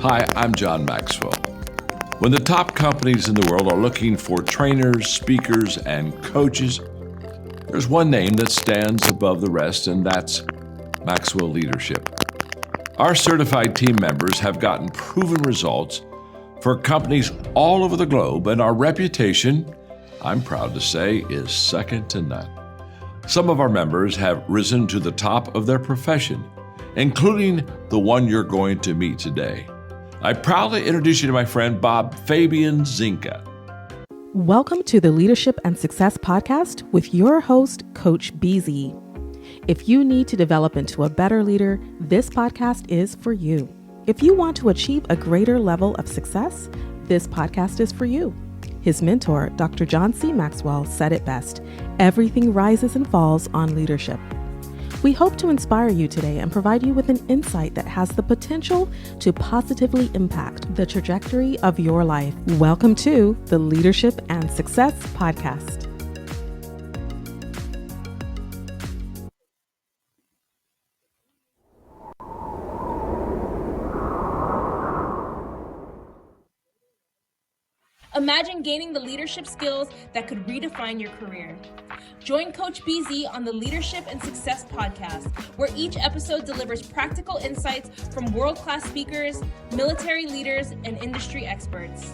Hi, I'm John Maxwell. When the top companies in the world are looking for trainers, speakers, and coaches, there's one name that stands above the rest, and that's Maxwell Leadership. Our certified team members have gotten proven results for companies all over the globe, and our reputation, I'm proud to say, is second to none. Some of our members have risen to the top of their profession, including the one you're going to meet today. I proudly introduce you to my friend Bob Fabian Zinka. Welcome to the Leadership and Success Podcast with your host, Coach BZ. If you need to develop into a better leader, this podcast is for you. If you want to achieve a greater level of success, this podcast is for you. His mentor, Dr. John C. Maxwell, said it best: everything rises and falls on leadership. We hope to inspire you today and provide you with an insight that has the potential to positively impact the trajectory of your life. Welcome to the Leadership and Success Podcast. Imagine gaining the leadership skills that could redefine your career. Join Coach BZ on the Leadership and Success Podcast, where each episode delivers practical insights from world-class speakers, military leaders, and industry experts.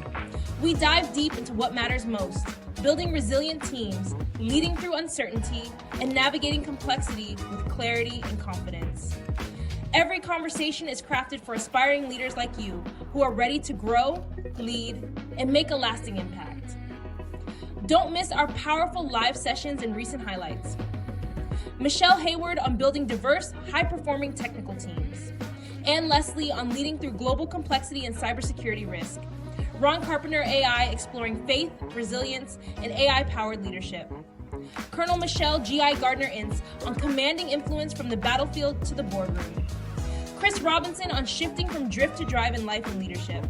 We dive deep into what matters most: building resilient teams, leading through uncertainty, and navigating complexity with clarity and confidence. Every conversation is crafted for aspiring leaders like you who are ready to grow, lead, and make a lasting impact. Don't miss our powerful live sessions and recent highlights. Michelle Hayward on building diverse, high-performing technical teams. Ann Leslie on leading through global complexity and cybersecurity risk. Ron Carpenter AI exploring faith, resilience, and AI-powered leadership. Colonel Michelle G.I. Gardner-Ince on commanding influence from the battlefield to the boardroom. Chris Robinson on shifting from drift to drive in life and leadership.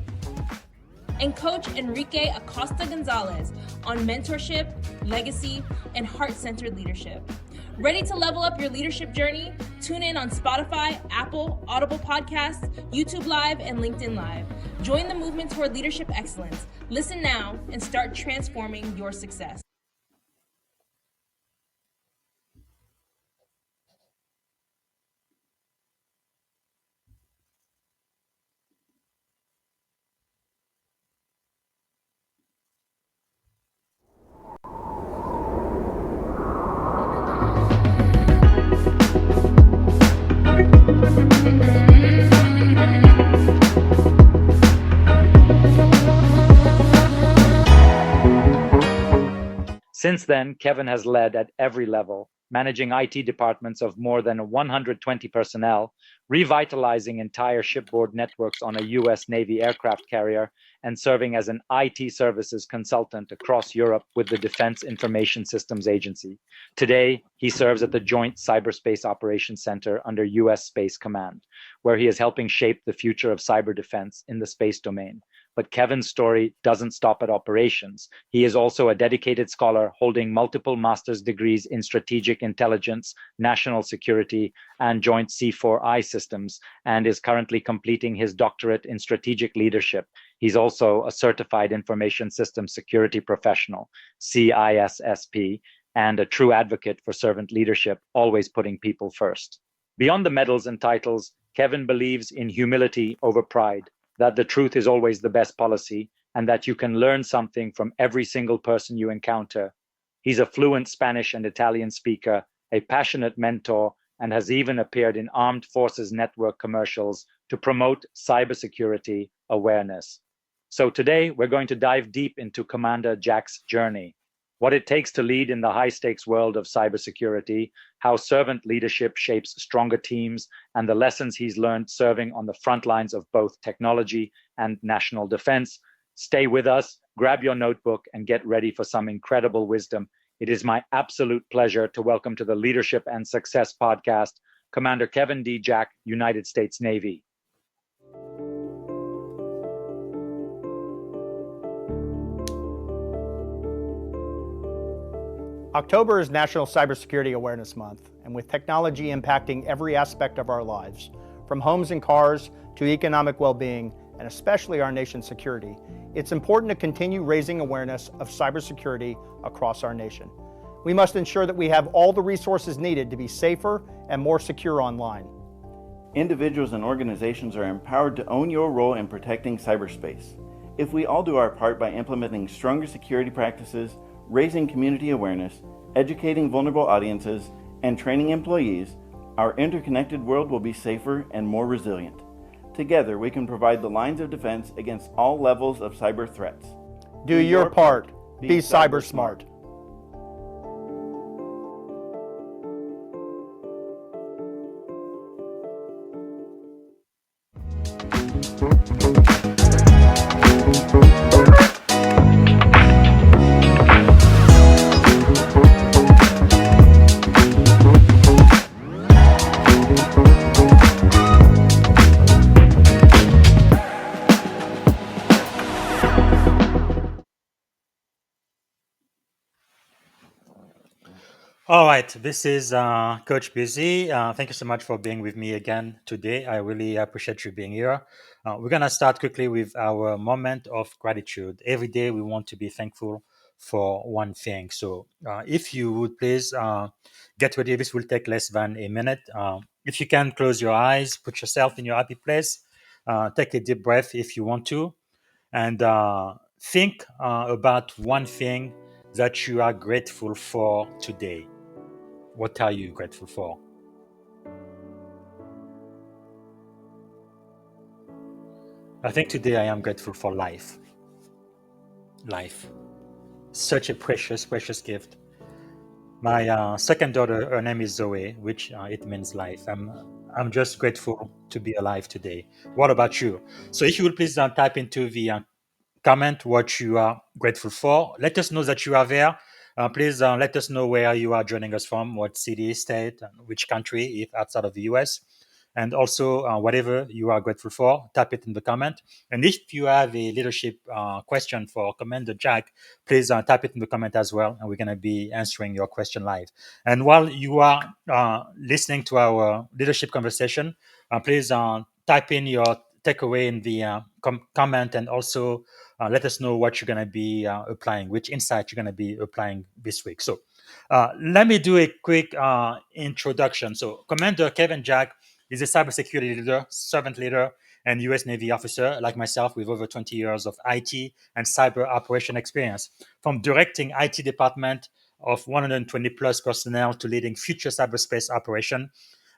And Coach Enrique Acosta Gonzalez on mentorship, legacy, and heart-centered leadership. Ready to level up your leadership journey? Tune in on Spotify, Apple, Audible Podcasts, YouTube Live, and LinkedIn Live. Join the movement toward leadership excellence. Listen now and start transforming your success. Since then, Kevin has led at every level, managing IT departments of more than 120 personnel, revitalizing entire shipboard networks on a US Navy aircraft carrier, and serving as an IT services consultant across Europe with the Defense Information Systems Agency. Today, he serves at the Joint Cyberspace Operations Center under US Space Command, where he is helping shape the future of cyber defense in the space domain. But Kevin's story doesn't stop at operations. He is also a dedicated scholar holding multiple master's degrees in strategic intelligence, national security, and joint C4I systems, and is currently completing his doctorate in strategic leadership. He's also a certified information systems security professional, CISSP, and a true advocate for servant leadership, always putting people first. Beyond the medals and titles, Kevin believes in humility over pride, that the truth is always the best policy, and that you can learn something from every single person you encounter. He's a fluent Spanish and Italian speaker, a passionate mentor, and has even appeared in Armed Forces Network commercials to promote cybersecurity awareness. So today, we're going to dive deep into Commander Jack's journey, what it takes to lead in the high-stakes world of cybersecurity, how servant leadership shapes stronger teams, and the lessons he's learned serving on the front lines of both technology and national defense. Stay with us, grab your notebook, and get ready for some incredible wisdom. It is my absolute pleasure to welcome to the Leadership and Success podcast, Commander Kevin D. Jack, United States Navy. October is National Cybersecurity Awareness Month, and with technology impacting every aspect of our lives, from homes and cars to economic well-being, and especially our nation's security, it's important to continue raising awareness of cybersecurity across our nation. We must ensure that we have all the resources needed to be safer and more secure online. Individuals and organizations are empowered to own your role in protecting cyberspace. If we all do our part by implementing stronger security practices, raising community awareness, educating vulnerable audiences, and training employees, our interconnected world will be safer and more resilient. Together, we can provide the lines of defense against all levels of cyber threats. Do your part. Be cyber smart. All right, this is Coach Busy. Thank you so much for being with me again today. I really appreciate you being here. We're going to start quickly with our moment of gratitude. Every day we want to be thankful for one thing. So if you would please get ready, this will take less than a minute. If you can close your eyes, put yourself in your happy place, take a deep breath if you want to, and think about one thing that you are grateful for today. What are you grateful for? I think today I am grateful for life. Life. Such a precious, precious gift. My second daughter, her name is Zoe, which it means life. I'm just grateful to be alive today. What about you? So if you would please type into the comment what you are grateful for. Let us know that you are there. Please let us know where you are joining us from, what city, state, and which country, if outside of the US. And also, whatever you are grateful for, type it in the comment. And if you have a leadership question for Commander Jack, please type it in the comment as well. And we're going to be answering your question live. And while you are listening to our leadership conversation, please type in your takeaway in the comment, and also let us know what you're going to be applying, which insight you're going to be applying this week. So let me do a quick introduction. So Commander Kevin Jack is a cybersecurity leader, servant leader, and U.S. Navy officer like myself with over 20 years of IT and cyber operation experience, from directing IT department of 120 plus personnel to leading future cyberspace operation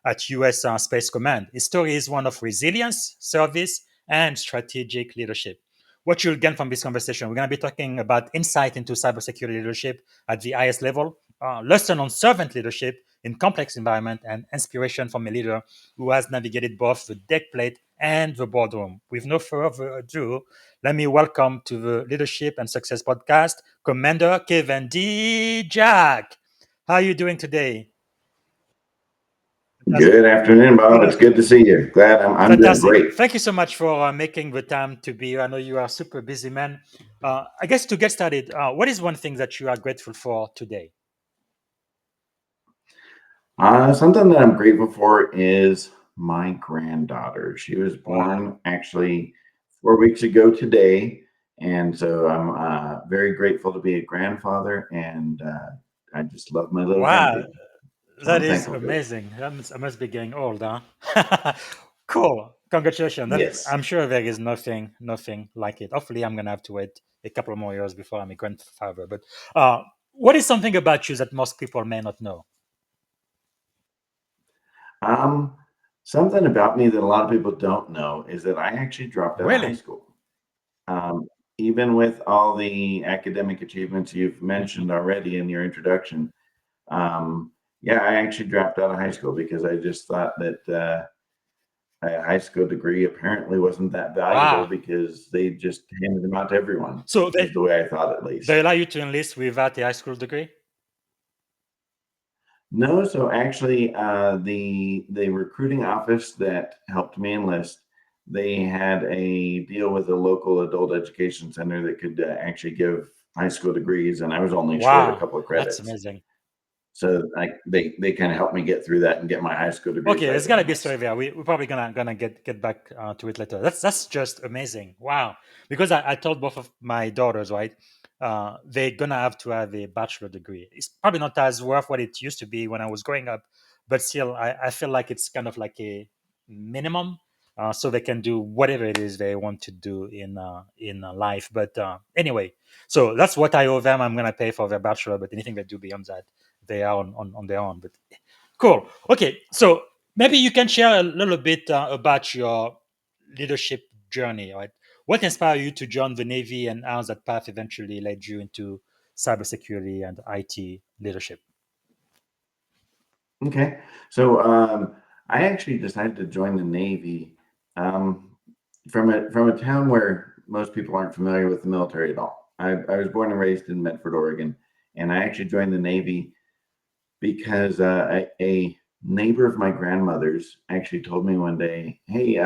at U.S. Space Command. His story is one of resilience, service, and strategic leadership. What you'll gain from this conversation, we're going to be talking about insight into cybersecurity leadership at the highest level, lesson on servant leadership, in complex environment and inspiration from a leader who has navigated both the deck plate and the boardroom. With no further ado, let me welcome to the Leadership and Success Podcast, Commander Kevin Jack. How are you doing today? Good afternoon, Bob. It's good to see you. Glad I'm doing Fantastic. great. Thank you so much for making the time to be here. I know you are a super busy man. I guess to get started, what is one thing that you are grateful for today? Something that I'm grateful for is my granddaughter. She was Wow. born actually 4 weeks ago today, and so I'm very grateful to be a grandfather, and I just love my little Wow, grandbaby. So that I'm is thankful for that. amazing. I must be getting old, huh? Cool. Congratulations. Yes. I'm sure there is nothing like it. Hopefully, I'm gonna have to wait a couple more years before I'm a grandfather. But what is something about you that most people may not know? Um, Something about me that a lot of people don't know is that I actually dropped out of high Really? school. Um, Even with all the academic achievements you've mentioned already in your introduction, um, yeah, I actually dropped out of high school because I just thought that a high school degree apparently wasn't that valuable Wow. because they just handed them out to everyone, So is the way I thought at they least. allow you to enlist without a high school degree? No, so actually, the recruiting office that helped me enlist, they had a deal with a local adult education center that could actually give high school degrees, and I was only short a Wow, couple of that's credits. amazing. So they kind of helped me get through that and get my high school degree Okay, so I there's could gotta be a story enlist. there. We're probably gonna get back to it later. That's just amazing. Wow. Because I told both of my daughters, right? They're gonna have to have a bachelor degree. It's probably not as worth what it used to be when I was growing up, but still, I feel like it's kind of like a minimum, so they can do whatever it is they want to do in life. But anyway, so that's what I owe them. I'm gonna pay for their bachelor, but anything they do beyond that, they are on their own. But cool. Okay, so maybe you can share a little bit about your leadership journey, right? What inspired you to join the Navy and how that path eventually led you into cybersecurity and IT leadership? Okay, so I actually decided to join the Navy um, from a town where most people aren't familiar with the military at all. I was born and raised in Medford, Oregon, and I actually joined the Navy because a neighbor of my grandmother's actually told me one day, "Hey,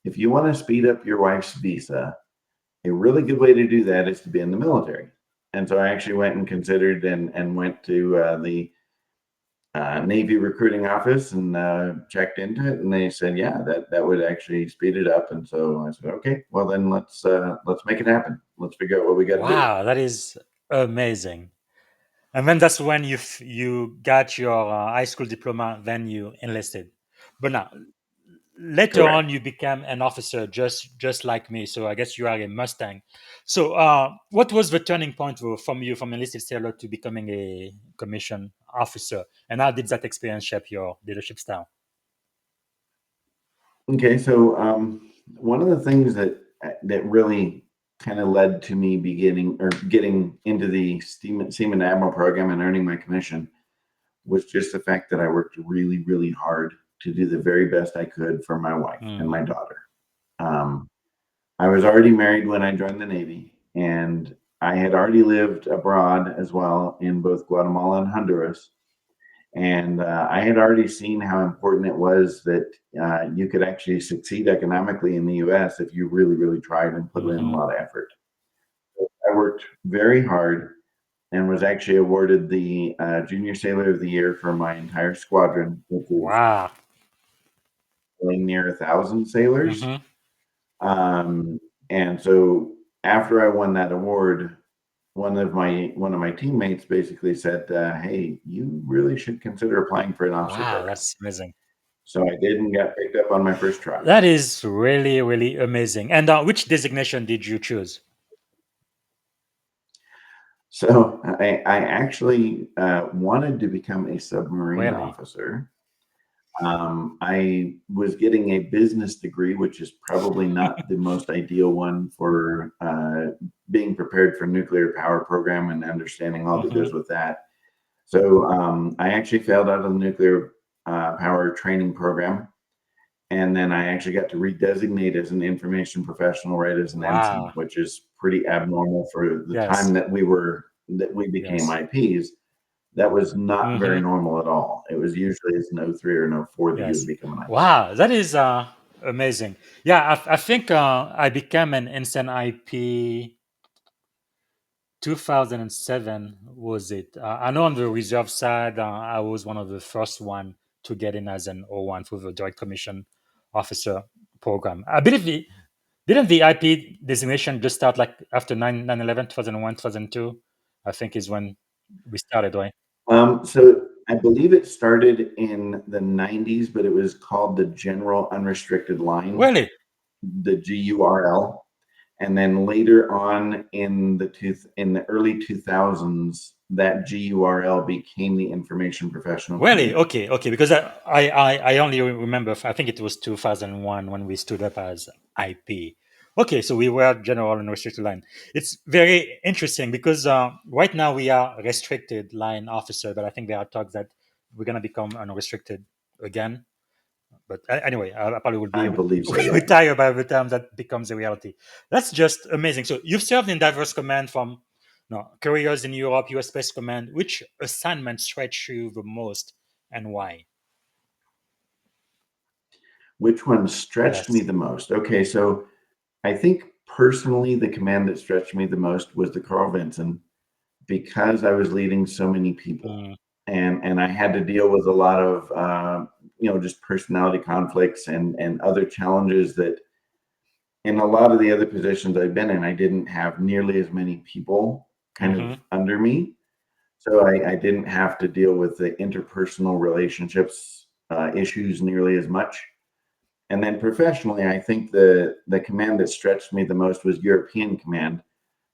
if you want to speed up your wife's visa, a really good way to do that is to be in the military." And so I actually went and considered and went to the Navy recruiting office and checked into it, and they said, "Yeah, that would actually speed it up." And so I said, "Okay, well then let's make it happen. Let's figure out what we got to do." Wow, that is amazing. And then that's when you got your high school diploma, then you enlisted. But now, later on Correct. you became an officer just like me, so I guess you are a Mustang. So what was the turning point from you from enlisted sailor to becoming a commissioned officer, and how did that experience shape your leadership style? Okay, so one of the things that really kind of led to me beginning or getting into the Seaman Admiral program and earning my commission was just the fact that I worked really, really hard to do the very best I could for my wife and Hmm. my daughter. Um, I was already married when I joined the Navy, and I had already lived abroad as well in both Guatemala and Honduras. And I had already seen how important it was that you could actually succeed economically in the US if you really, really tried and put in a Hmm. lot of effort. I worked very hard and was actually awarded the Junior Sailor of the Year for my entire squadron, which is Wow. near 1,000 sailors. Hmm. Um, and so after I won that award, one of my teammates basically said, "Hey, you really should consider applying for an officer Wow, program." that's amazing. So I did and got picked up on my first try. That is really amazing. And which designation did you choose? So I actually wanted to become a submarine Really? officer. I was getting a business degree, which is probably not the most ideal one for being prepared for nuclear power program and understanding all that Hmm. goes with that. So I actually failed out of the nuclear power training program. And then I actually got to redesignate as an information professional right as an ensign, Wow. which is pretty abnormal for the time Yes. that we became Yes. IPs. That was not very Mm-hmm. normal at all. It was usually as an 03 or an 04 that you Yes. would become an IP. Wow. That is amazing. Yeah. I think I became an instant IP 2007 was it? I know on the reserve side, I was one of the first one to get in as an O1 for the direct commission officer program. I believe didn't the IP designation just start like after 9/11, 2001, 2002? I think is when we started, right? So I believe it started in the 90s, but it was called the General Unrestricted Line, Really? the GURL. And then later on in the early 2000s, that GURL became the Information Professional Really? Community. Okay. Because I only remember, I think it was 2001 when we stood up as IP. Okay, so we were general and restricted line. It's very interesting because right now we are restricted line officer, but I think there are talks that we're going to become unrestricted again. But anyway, I probably will I be believe so, yeah. retired by the time that becomes a reality. That's just amazing. So you've served in diverse command from careers in Europe, US Space Command. Which assignment stretched you the most and why? Which one stretched me Yes. the most? Okay, so I think personally, the command that stretched me the most was the Carl Vinson because I was leading so many people, Mm, and I had to deal with a lot of just personality conflicts and other challenges that in a lot of the other positions I've been in, I didn't have nearly as many people kind of mhm. under me. So I didn't have to deal with the interpersonal relationships issues nearly as much. And then professionally, I think the command that stretched me the most was European Command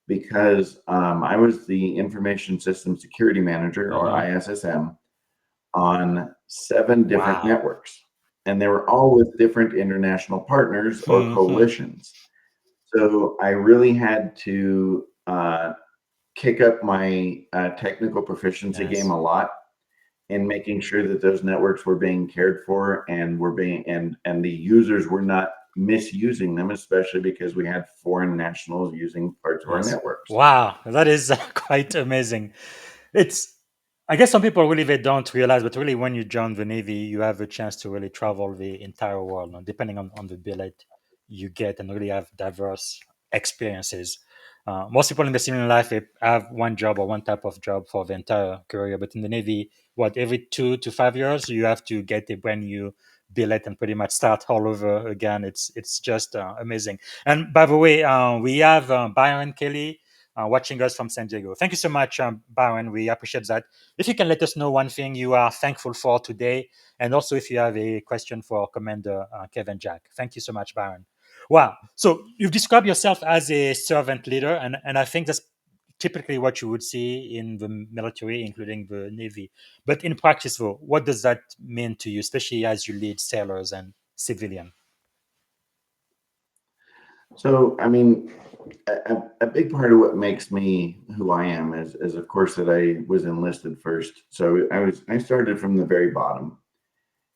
because I was the Information System Security Manager or Uh-huh. ISSM on 7 different Wow. networks. And they were all with different international partners or Mhm. coalitions. So I really had to kick up my technical proficiency game Yes. a lot in making sure that those networks were being cared for and were being and the users were not misusing them, especially because we had foreign nationals using parts of our Yes. networks. Wow. That is quite amazing. It's, I guess some people really they don't realize, but really when you join the Navy, you have a chance to really travel the entire world, and depending on the billet you get, and really have diverse experiences. Most people in the civilian life they have one job or one type of job for the entire career, but in the Navy, what every 2 to 5 years you have to get a brand new billet and pretty much start all over again. It's just amazing. And by the way, we have Byron Kelly watching us from San Diego. Thank you so much, Byron. We appreciate that. If you can let us know one thing you are thankful for today, and also if you have a question for Commander Kevin Jack. Thank you so much, Byron. Wow. So you've described yourself as a servant leader, and I think that's typically what you would see in the military, including the Navy. But in practice, though, what does that mean to you, especially as you lead sailors and civilian? So, I mean, a big part of what makes me who I am is of course that I was enlisted first. So I started from the very bottom,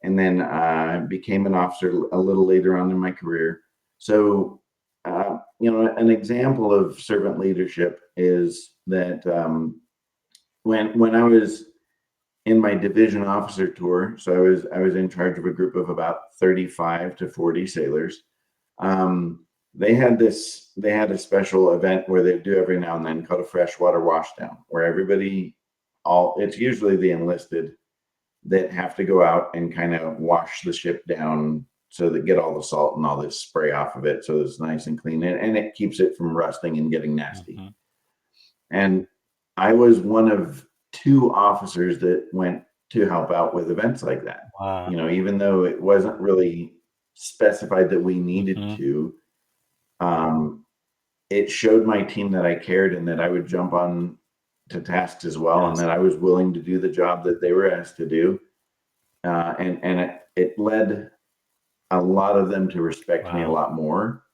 and then became an officer a little later on in my career. So, an example of servant leadership is that when I was in my division officer tour, so I was in charge of a group of about 35 to 40 sailors. They had a special event where they do every now and then called a freshwater washdown, where everybody all it's usually the enlisted that have to go out and kind of wash the ship down so that get all the salt and all this spray off of it so it's nice and clean and it keeps it from rusting and getting nasty. Mhm. And I was one of 2 officers that went to help out with events like that. Wow. Even though it wasn't really specified that we needed Mhm. to, um, it showed my team that I cared and that I would jump on to tasks as well, and Yes. that I was willing to do the job that they were asked to do. And it led a lot of them to respect me a Wow. lot more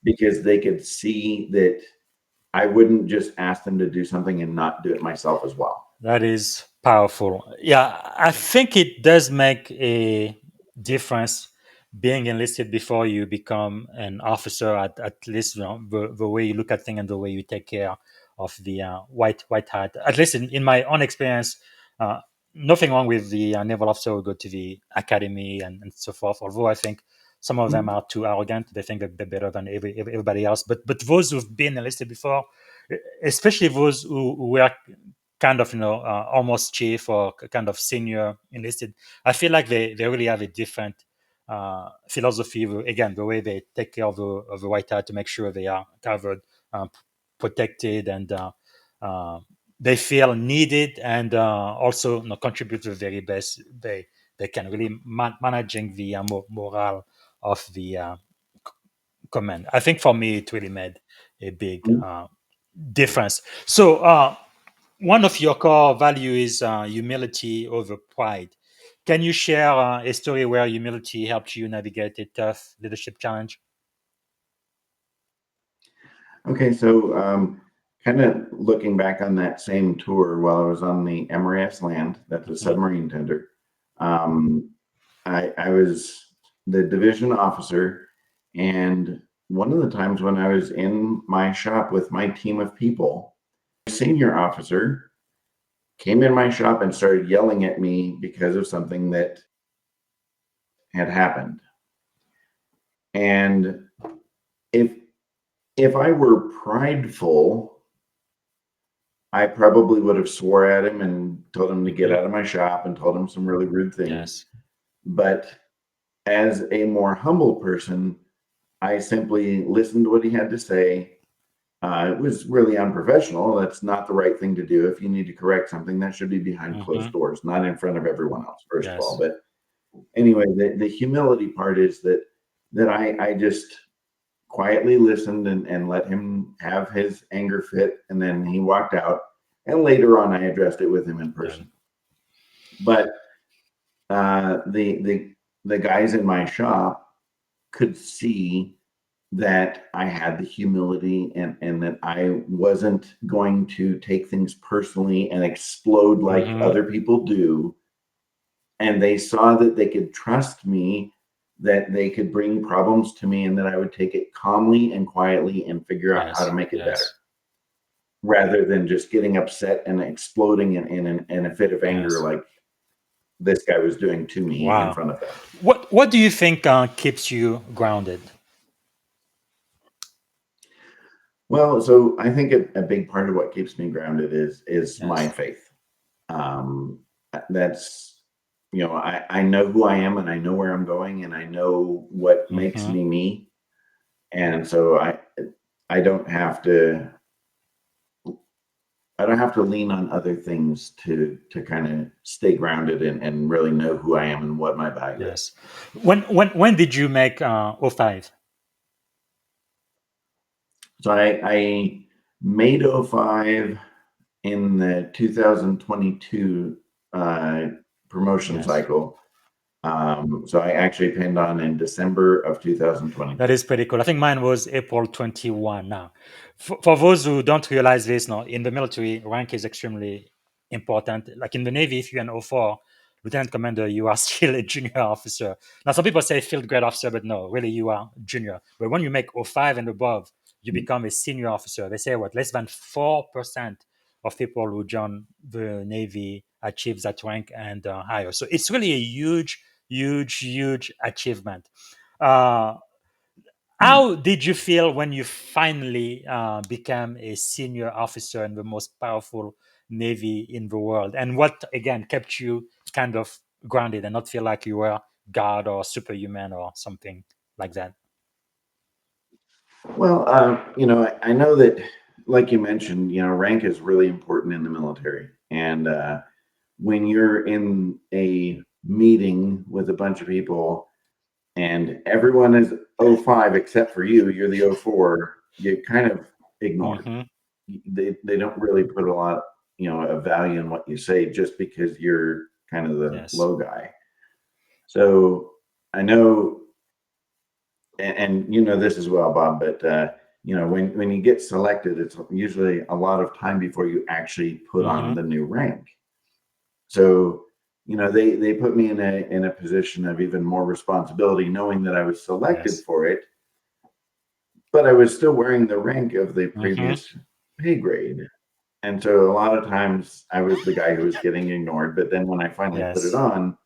because they could see that I wouldn't just ask them to do something and not do it myself as well. That is Powerful. Yeah, I think it does make a difference being enlisted before you become an officer. At least the way you look at things and the way you take care of the white hat. At least in my own experience, uh, nothing wrong with the naval officer who go to the academy and so forth. Although I think some of them are too arrogant. They think that they're better than everybody else. But those who've been enlisted before, especially those who were kind of almost chief or kind of senior enlisted, I feel like they really have a different philosophy. Again, the way they take care of the white hat to make sure they are covered, protected, and they feel needed, and also contribute to the very best they can, really managing the morale of the command. I think for me it really made a big difference. So one of your core values is humility over pride. Can you share a story where humility helped you navigate a tough leadership challenge? Okay, so kind of looking back on that same tour while I was on the MRS land, that's a submarine tender. I was the division officer, and one of the times when I was in my shop with my team of people, a senior officer came in my shop and started yelling at me because of something that had happened. And if I were prideful, I probably would have swore at him and told him to get out of my shop and told him some really rude things. Yes. But as a more humble person, I simply listened to what he had to say. It was really unprofessional. That's not the right thing to do. If you need to correct something, that should be behind closed doors, not in front of everyone else, first of all. But anyway, the humility part is that I just quietly listened and let him have his anger fit, and then he walked out. And later on, I addressed it with him in person. But the guys in my shop could see that I had the humility and that I wasn't going to take things personally and explode like other people do. And they saw that they could trust me, that they could bring problems to me, and that I would take it calmly and quietly and figure out how to make it better, rather than just getting upset and exploding in a fit of anger like this guy was doing to me in front of them. What do you think keeps you grounded? Well, so I think a big part of what keeps me grounded is my faith. That's, I know who I am, and I know where I'm going, and I know what makes me me. And so I don't have to lean on other things to kind of stay grounded and really know who I am and what my value is. When did you make 05? So I made 05 in the 2022 promotion cycle. So I actually pinned on in December of 2020. That is pretty cool. I think mine was April 21. Now, for those who don't realize this, now in the military, rank is extremely important. Like in the Navy, if you're an 04 lieutenant commander, you are still a junior officer. Now, some people say field grade officer, but no, really, you are junior. But when you make 05 and above, you become a senior officer. They say less than 4% of people who join the Navy achieve that rank and higher. So it's really a huge achievement. How did you feel when you finally became a senior officer in the most powerful Navy in the world? And what, again, kept you kind of grounded and not feel like you were God or superhuman or something like that? Well, I know that, like you mentioned, rank is really important in the military. And when you're in a meeting with a bunch of people and everyone is 05 except for you're the 04, you kind of ignored. They don't really put a lot, of value in what you say just because you're kind of the low guy. So I know, and you know this as well, Bob, but when you get selected, it's usually a lot of time before you actually put on the new rank. So, they put me in a position of even more responsibility, knowing that I was selected Yes. for it, but I was still wearing the rank of the Mm-hmm. previous pay grade. And so a lot of times I was the guy who was getting ignored. But then when I finally put it Yes. on,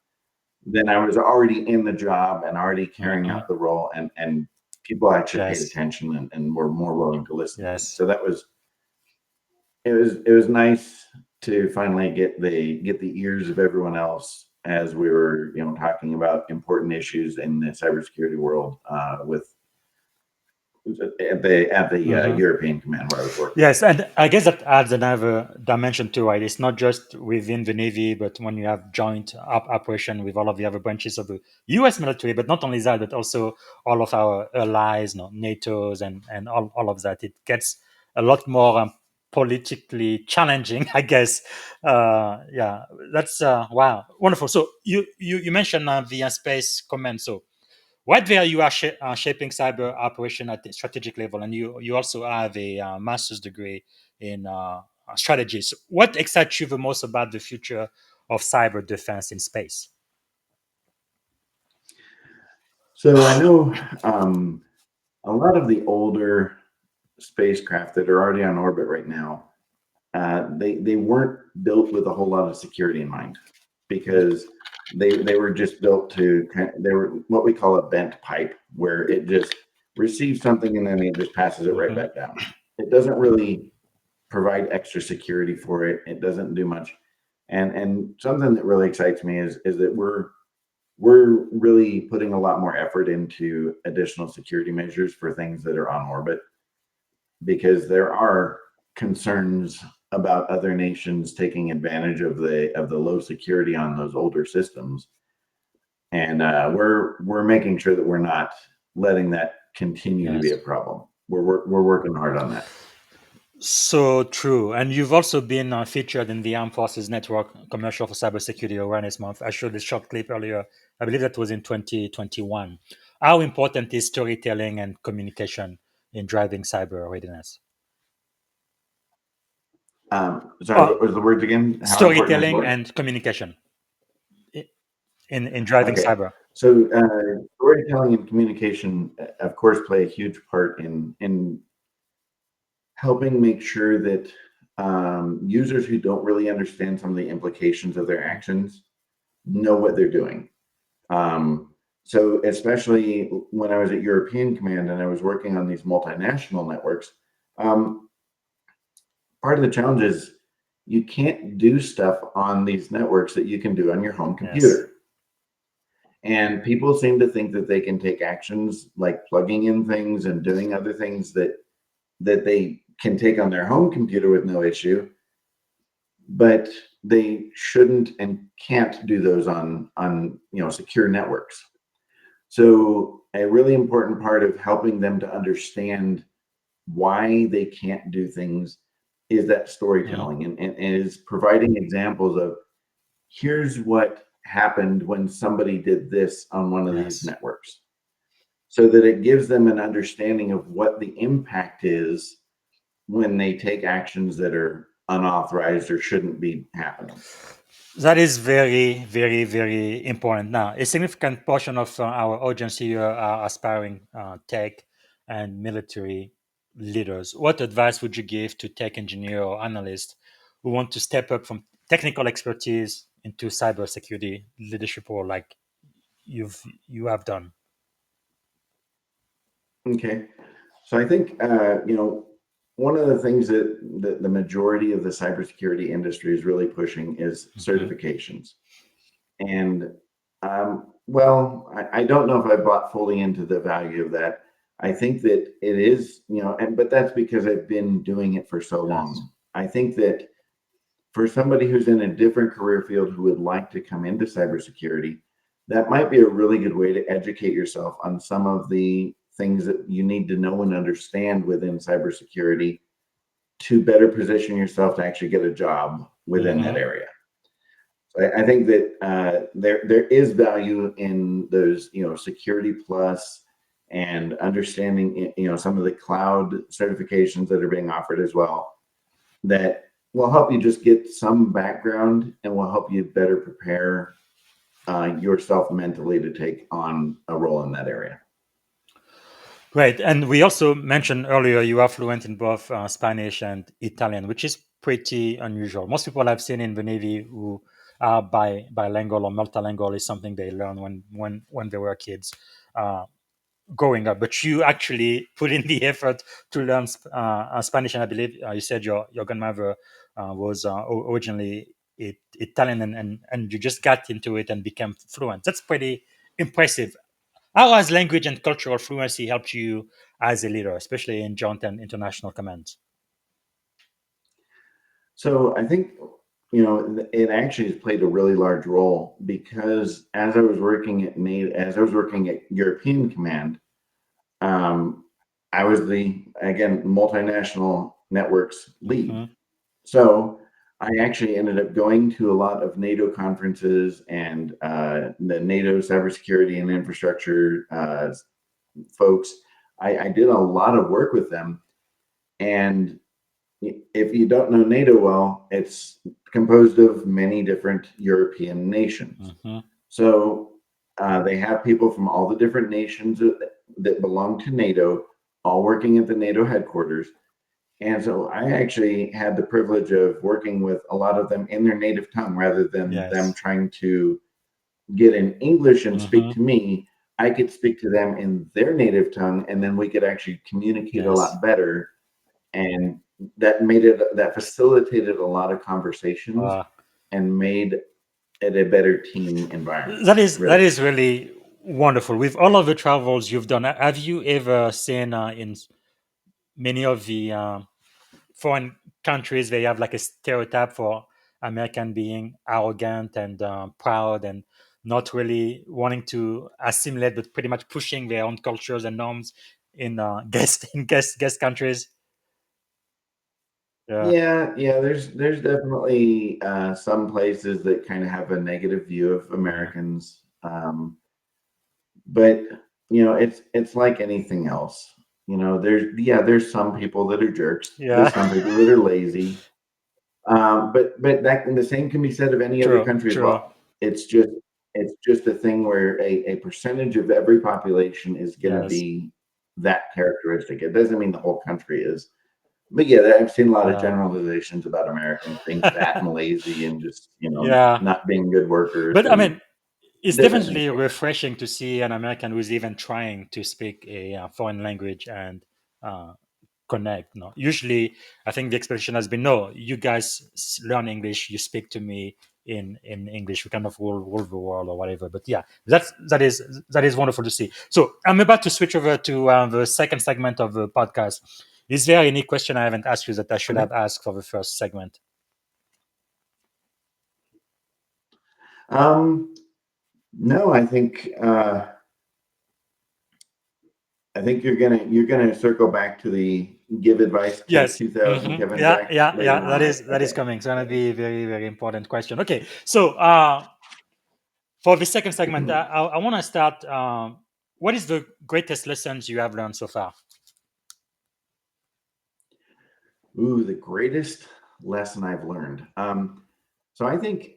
then I was already in the job and already carrying Mm-hmm. out the role, and people actually paid Yes. attention and were more willing to listen to me. Yes. So it was nice to finally get the ears of everyone else as we were talking about important issues in the cybersecurity world with at the Mm-hmm. European command where I was working. Yes, and I guess that adds another dimension too, right? It's not just within the Navy, but when you have joint operation with all of the other branches of the U.S. military, but not only that, but also all of our allies, NATO's and all of that. It gets a lot more politically challenging, I guess. Yeah, that's wow, wonderful. So you mentioned the space command. So right there, you are shaping cyber operation at the strategic level, and you also have a master's degree in strategies. What excites you the most about the future of cyber defense in space? So I know a lot of the older spacecraft that are already on orbit right now, they weren't built with a whole lot of security in mind, because they were just built they were what we call a bent pipe, where it just receives something and then it just passes it right Mhm. back down. It doesn't really provide extra security for it. It doesn't do much. And something that really excites me is that we're really putting a lot more effort into additional security measures for things that are on orbit, because there are concerns about other nations taking advantage of the low security on those older systems, and we're making sure that we're not letting that continue to be Yes. a problem. We're working hard on that. So true. And you've also been featured in the Armed Forces Network commercial for Cybersecurity Awareness Month. I showed this short clip earlier. I believe that was in 2021. How important is storytelling and communication in driving cyber readiness? Sorry, Oh, what was the words again? How important is storytelling what? and communication in driving Okay, cyber. so storytelling and communication, of course, play a huge part in helping make sure that users who don't really understand some of the implications of their actions know what they're doing. So especially when I was at European Command and I was working on these multinational networks, um, part of the challenge is you can't do stuff on these networks that you can do on your home Yes. computer. And people seem to think that they can take actions like plugging in things and doing other things that they can take on their home computer with no issue, but they shouldn't and can't do those on secure networks. So a really important part of helping them to understand why they can't do things is that Mhm. storytelling, and is providing examples of, here's what happened when somebody did this on one of these Yes. networks, so that it gives them an understanding of what the impact is when they take actions that are unauthorized or shouldn't be happening. That is very, very, very important. Now, a significant portion of our audience here are aspiring tech and military leaders. What advice would you give to tech engineer or analyst who want to step up from technical expertise into cybersecurity leadership role like you have done? Okay. So I think one of the things that the majority of the cybersecurity industry is really pushing is Mhm. certifications. And well, I don't know if I bought fully into the value of that. I think that it is, but that's because I've been doing it for so Yes. long. I think that for somebody who's in a different career field who would like to come into cybersecurity, that might be a really good way to educate yourself on some of the things that you need to know and understand within cybersecurity to better position yourself to actually get a job within that Mhm. area. So I think that there is value in those, security plus, and understanding, some of the cloud certifications that are being offered as well, that will help you just get some background and will help you better prepare yourself mentally to take on a role in that area. Great. And we also mentioned earlier you are fluent in both Spanish and Italian, which is pretty unusual. Most people I've seen in the Navy who are bilingual or multilingual is something they learn when they were kids growing up. But you actually put in the effort to learn Spanish, and I believe you said your grandmother was originally Italian, and you just got into it and became fluent. That's pretty impressive. How has language and cultural fluency helped you as a leader, especially in joint and international commands? So I think, it actually has played a really large role because as I was working at European Command, um, I was the, again, multinational networks lead. Mhm. So I actually ended up going to a lot of NATO conferences and the NATO cybersecurity and infrastructure folks. I did a lot of work with them. And if you don't know NATO well, it's composed of many different European nations. Mhm. So they have people from all the different nations that belong to NATO, all working at the NATO headquarters. And so I actually had the privilege of working with a lot of them in their native tongue rather than them Yes. trying to get in English and speak Mhm. to me. I could speak to them in their native tongue, and then we could actually communicate a Yes. lot better. And that facilitated a lot of conversations Uh, and made it a better team environment. that Really. is really wonderful. With all of the travels you've done, have you ever seen in many of the foreign countries they have like a stereotype for American being arrogant and proud and not really wanting to assimilate, but pretty much pushing their own cultures and norms in guest countries? Yeah. Yeah. There's definitely some places that kind of have a negative view of Uh, Americans, but it's like anything else. There's some people that are jerks. yeah. There's some people that are lazy. But the same can be said of any other True. country as True. well. It's just a thing where a percentage of every population is going to Yes. be that characteristic. It doesn't mean the whole country is. But yeah, I've seen a lot of Uh, generalizations about Americans being fat and lazy and just yeah. not being good workers But I and mean, it's different things. definitely refreshing to see an American who's even trying to speak a foreign language and uh, connect. No, usually I think the expectation has been, no, you guys learn English, you speak to me in English, we kind of rule the world or whatever. But yeah, that is wonderful to see. So I'm about to switch over to the second segment of the podcast. Is there any question I haven't asked you that I should Okay. have asked for the first segment? No, I think you're gonna circle back to the give advice to Yes. 2000 Hmm. Kevin Yeah, Jack yeah, yeah. later on, That right? is that is Okay. coming. It's gonna be a very, very important question. Okay. So for the second segment, I want to start. What is the greatest lessons you have learned so far? Ooh, the greatest lesson I've learned. So I think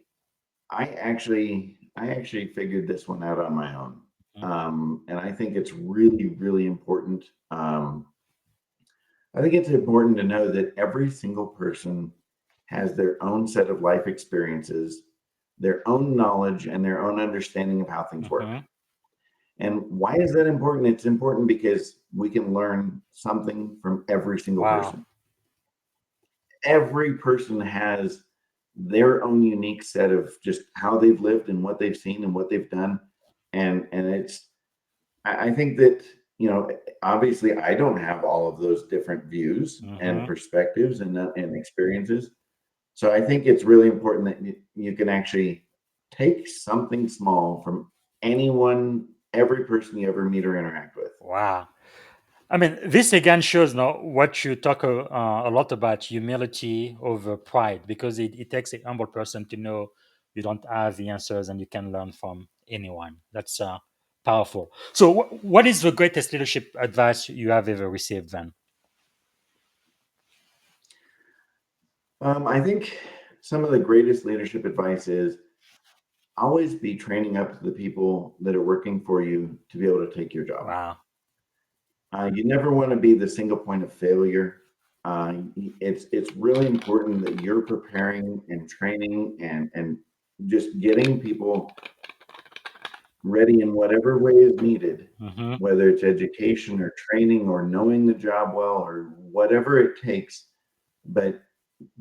I actually figured this one out on my own. And I think it's really, really important. I think it's important to know that every single person has their own set of life experiences, their own knowledge, and their own understanding of how things work. Mm-hmm. And why is that important? It's important because we can learn something from every single Wow. person. Every person has their own unique set of just how they've lived and what they've seen and what they've done. And I think that, obviously I don't have all of those different views and Mm-hmm. perspectives and experiences. So I think it's really important that you can actually take something small from anyone, every person you ever meet or interact with. Wow. I mean, this again shows now what you talk a lot about humility over pride, because it takes a humble person to know you don't have the answers and you can learn from anyone. That's powerful. So, what is the greatest leadership advice you have ever received then? I think some of the greatest leadership advice is always be training up the people that are working for you to be able to take your job. Wow. You never want to be the single point of failure. It's really important that you're preparing and training and just getting people ready in whatever way is needed, Hmm. whether it's education or training or knowing the job well or whatever it takes. But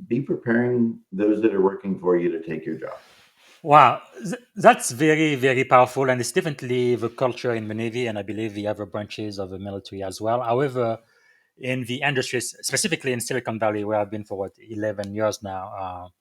be preparing those that are working for you to take your job. Wow, that's very, very powerful, and it's definitely the culture in the Navy, and I believe the other branches of the military as well. However, in the industries, specifically in Silicon Valley, where I've been for 11 years now,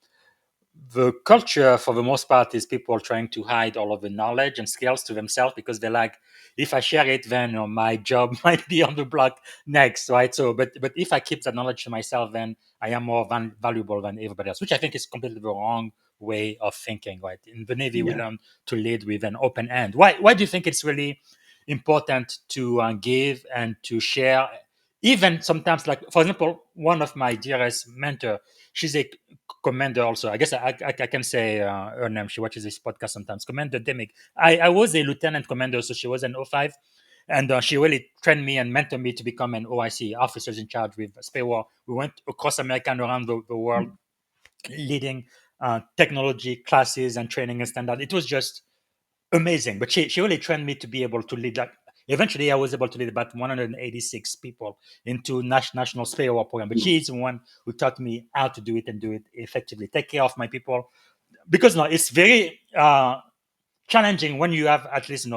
the culture for the most part is people trying to hide all of the knowledge and skills to themselves because they're like, if I share it, then my job might be on the block next, right? So, but if I keep that knowledge to myself, then I am more valuable than everybody else, which I think is completely the wrong way of thinking, right? In the Navy, we Yeah. learn to lead with an open hand. Why do you think it's really important to give and to share? Even sometimes, like for example, one of my dearest mentor, she's a commander also. I guess I can say her name. She watches this podcast sometimes. Commander Demick. I was a lieutenant commander, so she was an O5. And she really trained me and mentored me to become an OIC, officers in charge with SPAWAR. We went across America and around the world leading technology classes and training and standard. It was just amazing. But she really trained me to be able to lead that. Eventually, I was able to lead about 186 people into national SPAWAR program. But she is the one who taught me how to do it and do it effectively. Take care of my people because no, it's very challenging when you have at least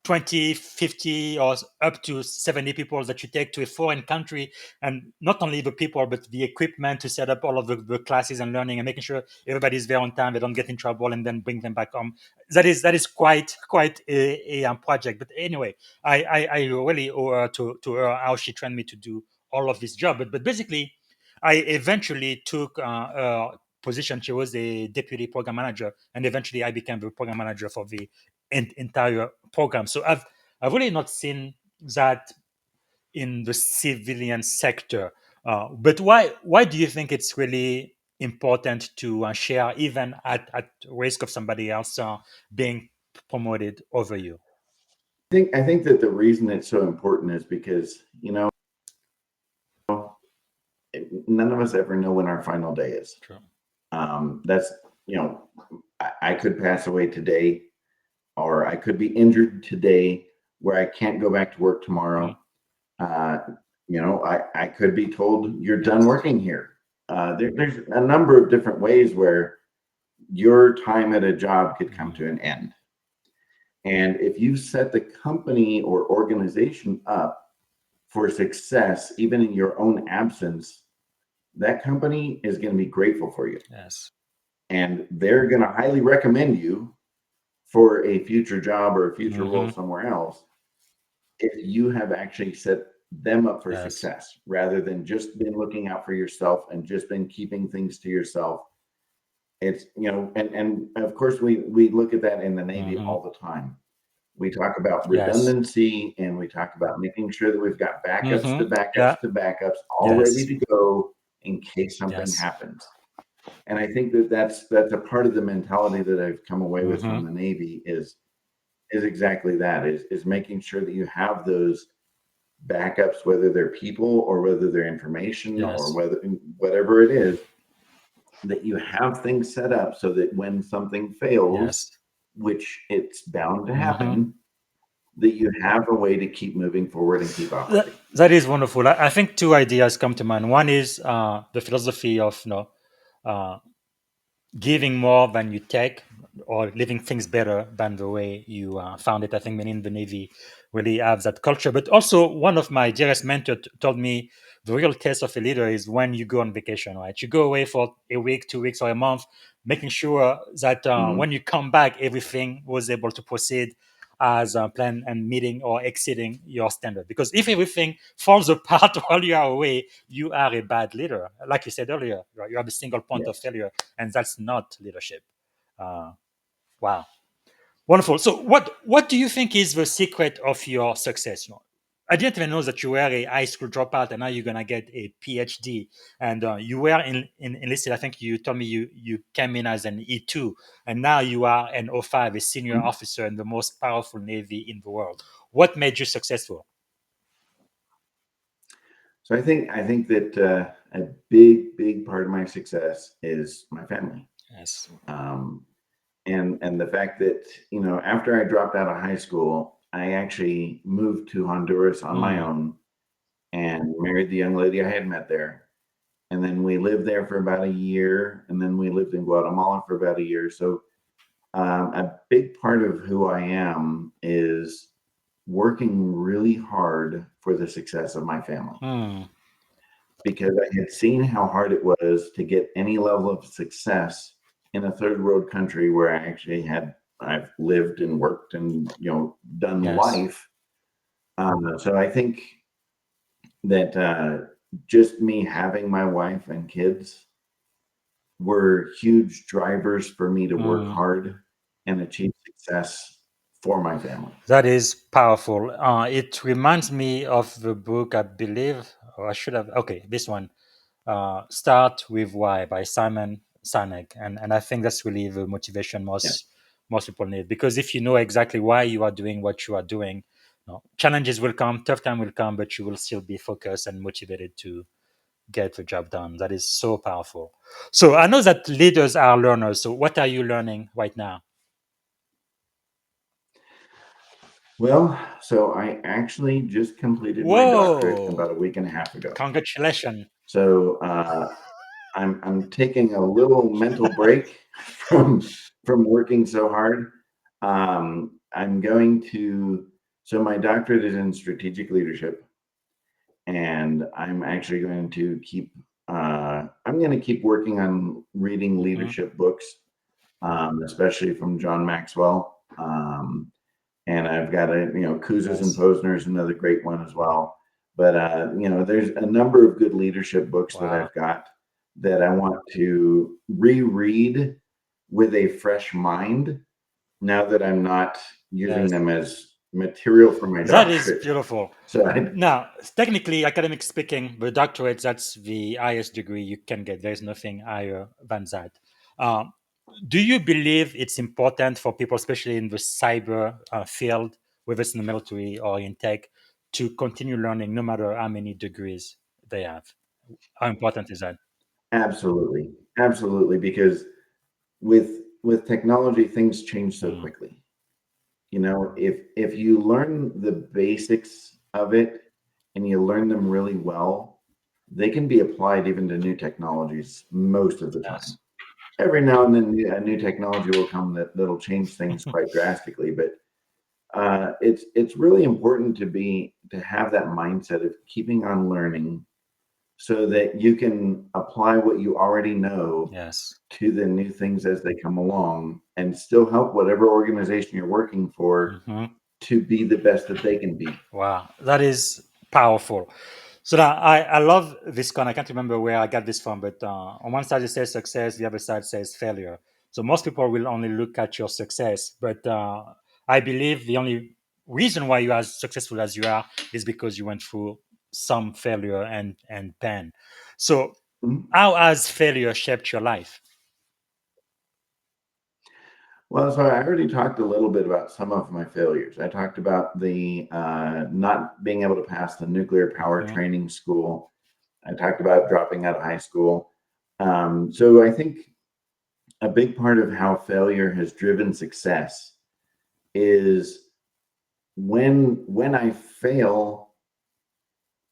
20, 50, or up to 70 people that you take to a foreign country, and not only the people but the equipment to set up all of the classes and learning and making sure everybody's there on time, they don't get in trouble, and then bring them back home. That is quite a project. But anyway, I really owe her to her how she trained me to do all of this job. But basically, I eventually took a position. She was a deputy program manager, and eventually I became the program manager for the entire program. So I've really not seen that in the civilian sector. But why do you think it's really important to share, even at risk of somebody else being promoted over you? I think that the reason it's so important is because none of us ever know when our final day is. True. That's I could pass away today, or I could be injured today where I can't go back to work tomorrow. I could be told you're done working here. There's a number of different ways where your time at a job could come to an end. And if you set the company or organization up for success, even in your own absence, that company is going to be grateful for you. Yes. And they're going to highly recommend you for a future job or a future role Mhm. somewhere else if you have actually set them up for Yes. success rather than just been looking out for yourself and just been keeping things to yourself. It's and of course we look at that in the Navy Mhm. all the time. We talk about Yes. redundancy and we talk about making sure that we've got backups to Mhm. Yeah. backups to backups all ready Yes. to go in case something Yes. happens. And I think that that's a part of the mentality that I've come away with from Mhm. the Navy is exactly that, is making sure that you have those backups, whether they're people or whether they're information or Yes. whatever it is, that you have things set up so that when something fails, Yes. which it's bound to Mhm. happen, that you have a way to keep moving forward and keep operating. That is wonderful. I think two ideas come to mind. One is the philosophy of uh, giving more than you take, or living things better than the way you found it. I think many in the Navy really have that culture. But also, one of my dearest mentors told me the real test of a leader is when you go on vacation, right? You go away for a week, 2 weeks, or a month, making sure that Mhm. when you come back, everything was able to proceed as planned and meeting or exceeding your standard. Because if everything falls apart while you are away, you are a bad leader. Like you said earlier, right? You have a single point of Yes. failure, and that's not leadership. Uh, wow, wonderful. So, what do you think is the secret of your success? I didn't even know that you were a high school dropout and now you're gonna get a PhD. And you were enlisted. I think you told me you came in as an E2, and now you are an O5, a senior officer in the most powerful navy in the world. What made you successful? So I think that a big part of my success is my family. Yes. And the fact that, after I dropped out of high school, I actually moved to Honduras on my own and married the young lady I had met there. And then we lived there for about a year, and then we lived in Guatemala for about a year. So a big part of who I am is working really hard for the success of my family. Because I had seen how hard it was to get any level of success in a third world country where I've lived and worked and done Yes. life. So I think that just me having my wife and kids were huge drivers for me to work hard and achieve success for my family. That is powerful. It reminds me of the book, I believe, or I should have. Okay, this one, Start with Why by Simon Sinek, and I think that's really the motivation Yeah. most people need, because if you know exactly why you are doing what you are doing, challenges will come, tough time will come, but you will still be focused and motivated to get the job done. That is so powerful. So I know that leaders are learners. So what are you learning right now? Well, so I actually just completed my doctorate about a week and a half ago. Congratulations. So I'm taking a little mental break from working so hard. I'm going to so my doctorate is in strategic leadership, and I'm actually going to keep working on reading leadership books, especially from John Maxwell. And I've got Kouzes and Posner is another great one as well. But there's a number of good leadership books that I've got that I want to reread with a fresh mind now that I'm not using them as material for my That doctorate. is beautiful. So Now, technically, academic speaking, the doctorate, that's the highest degree you can get. There's nothing higher than that. Do you believe it's important for people, especially in the cyber field, whether it's in the military or in tech, to continue learning no matter how many degrees they have? How important is that? absolutely, because with technology, things change so quickly. If you learn the basics of it and you learn them really well, they can be applied even to new technologies most of the time. Every now and then a new technology will come that'll change things quite drastically, but it's really important to have that mindset of keeping on learning so that you can apply what you already know to the new things as they come along and still help whatever organization you're working for to be the best that they can be. Wow, that is powerful. So now I love this con. I can't remember where I got this from, but on one side it says success, the other side says failure. So most people will only look at your success, but I believe the only reason why you are as successful as you are is because you went through some failure and pain. So how has failure shaped your life? Well, so I already talked a little bit about some of my failures. I talked about the not being able to pass the nuclear power training school. I talked about dropping out of high school. So I think a big part of how failure has driven success is when I fail,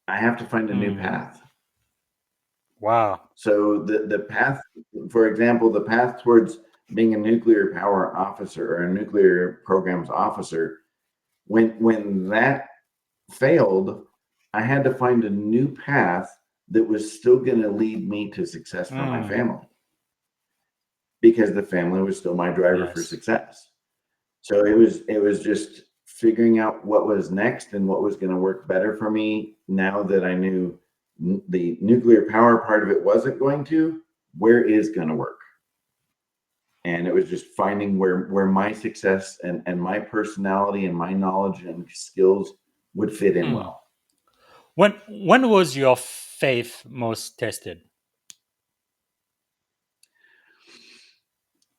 I have to find a new path. Wow. So the path, for example, the path towards being a nuclear power officer or a nuclear programs officer, when that failed, I had to find a new path that was still going to lead me to success for my family, because the family was still my driver for success. So it was just figuring out what was next and what was going to work better for me now that I knew the nuclear power part of it wasn't going to, where is going to work. And it was just finding where my success and my personality and my knowledge and skills would fit in well. When was your faith most tested?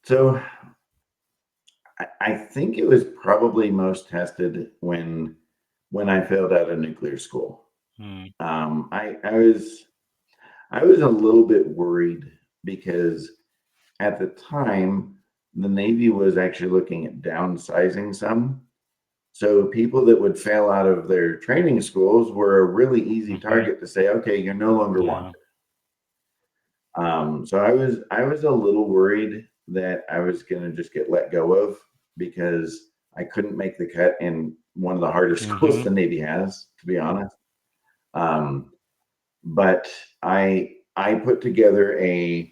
So I think it was probably most tested when I failed out of nuclear school. Mm, I was a little bit worried because at the time the Navy was actually looking at downsizing some. So people that would fail out of their training schools were a really easy mhm. target to say, okay, you're no longer Yeah. wanted. So I was a little worried that I was going to just get let go of because I couldn't make the cut in one of the hardest schools the Mhm. Navy has, to be honest. Um, but I put together a,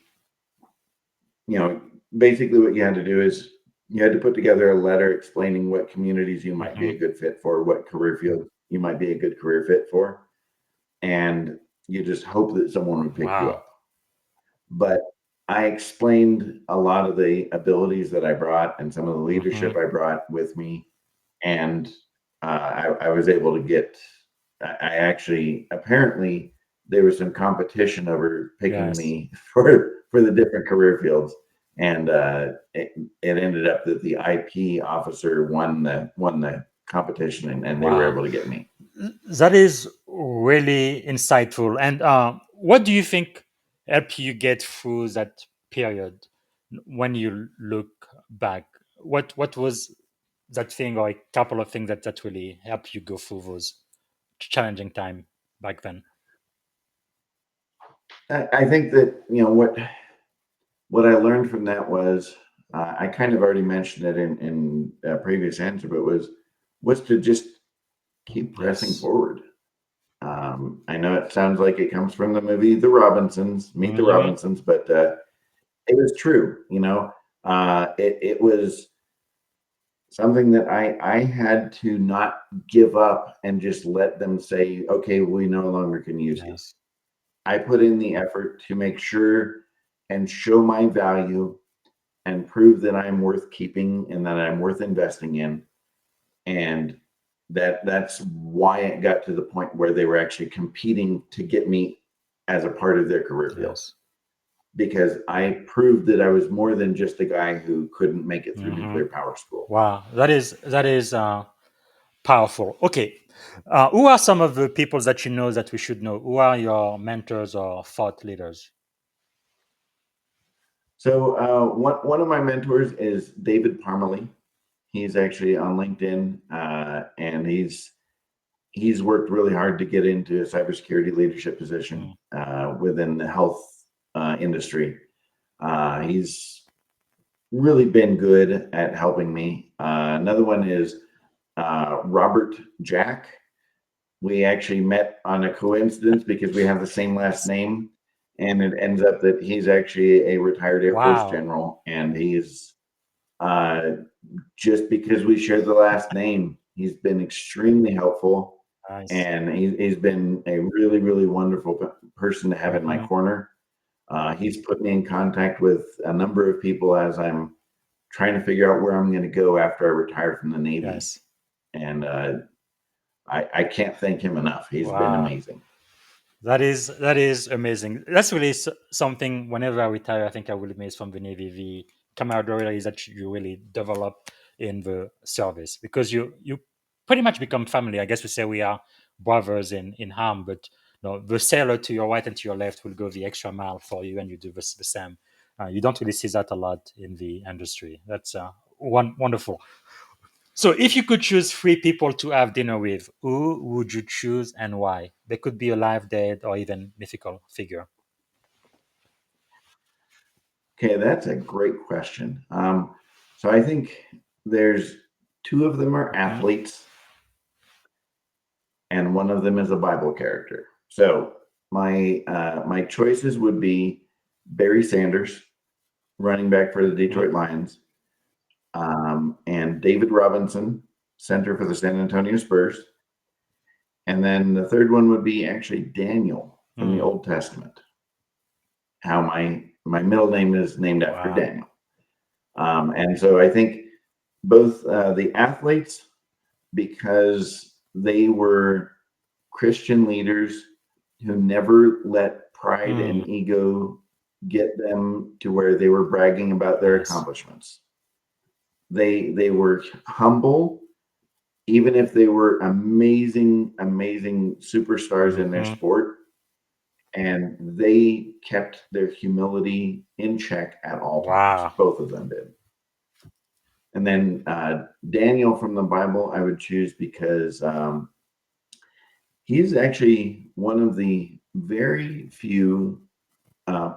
you know, basically what you had to do is you had to put together a letter explaining what communities you might be a Mhm. good fit for, what career field you might be a good career fit for, and you just hope that someone would pick you Wow. up. But I explained a lot of the abilities that I brought and some of the leadership Mhm. I brought with me, and I was able to get. I actually apparently there was some competition over picking Yes. me for the different career fields, and it ended up that the IP officer won the competition, and they were Wow. able to get me. That is really insightful. And what do you think helped you get through that period when you look back? What was that thing or a couple of things that really helped you go through those challenging time back then? I think that what I learned from that was I kind of already mentioned it in a previous answer, but was to just keep pressing Yes. forward. I know it sounds like it comes from the movie The Robinsons, Meet the Hmm. Robinsons, but it was true. It was something that I had to not give up and just let them say, okay, we no longer can use you. Yes. I put in the effort to make sure and show my value and prove that I'm worth keeping and that I'm worth investing in. And that's why it got to the point where they were actually competing to get me as a part of their career field Yes. because I proved that I was more than just a guy who couldn't make it through Hmm. nuclear power school. Wow. That is powerful. Okay. Who are some of the people that you know that we should know? Who are your mentors or thought leaders? So one of my mentors is David Parmalee. He's actually on LinkedIn, and he's worked really hard to get into a cybersecurity leadership position Mm. within the health industry. He's really been good at helping me. Another one is Robert Jack. We actually met on a coincidence because we have the same last name, and it ends up that he's actually a retired Air Force Wow. general, and he's uh, just because we share the last name, he's been extremely helpful, Nice. and he's been a really, really wonderful person to have in my Hmm. corner. He's put me in contact with a number of people as I'm trying to figure out where I'm going to go after I retire from the Navy, Yes. and I can't thank him enough. He's been Wow. amazing. That is amazing. That's really something. Whenever I retire, I think I will miss from the Navy. The camaraderie that you really develop in the service because you pretty much become family. I guess we say we are brothers in harm, but no, the sailor to your right and to your left will go the extra mile for you, and you do the same. You don't really see that a lot in the industry. That's wonderful. So, if you could choose three people to have dinner with, who would you choose and why? They could be alive, dead, or even mythical figure. Okay, that's a great question. So I think there's two of them are Hmm. athletes, and one of them is a Bible character. So my choices would be Barry Sanders, running back for the Detroit Lions, and David Robinson, center for the San Antonio Spurs, and then the third one would be actually Daniel from the Mm. Old Testament. How my middle name is named after Wow. Daniel, and so I think both the athletes because they were Christian leaders who never let pride and ego get them to where they were bragging about their accomplishments. They were humble, even if they were amazing superstars in their sport, and they kept their humility in check at all times. Both of them did. And then Daniel from the Bible I would choose because he's actually one of the very few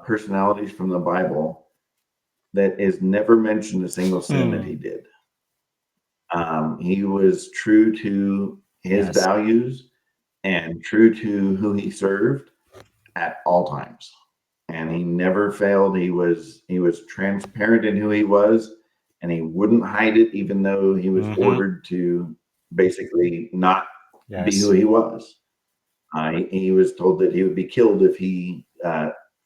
personalities from the Bible that is never mentioned a single sin that he did. He was true to his values and true to who he served at all times. And he never failed. He was transparent in who he was, and he wouldn't hide it, even though he was ordered to basically not be who he was. He was told that he would be killed if he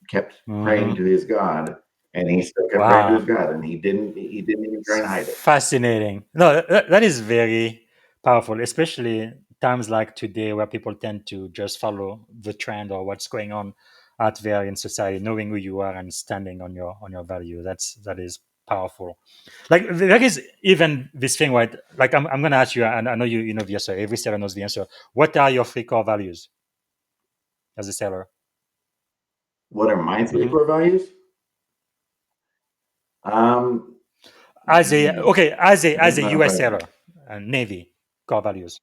kept praying to his God, and he still kept praying to his God, and he didn't even try and hide it. Fascinating. No, that is very powerful, especially times like today where people tend to just follow the trend or what's going on out there in society, knowing who you are and standing on your value. That is powerful. Like there is even this thing, right? Like I'm going to ask you, and I know you know the answer. Every seller knows the answer. What are your 3 core values as a seller? What are my 3 core values? As a US seller and Navy core values.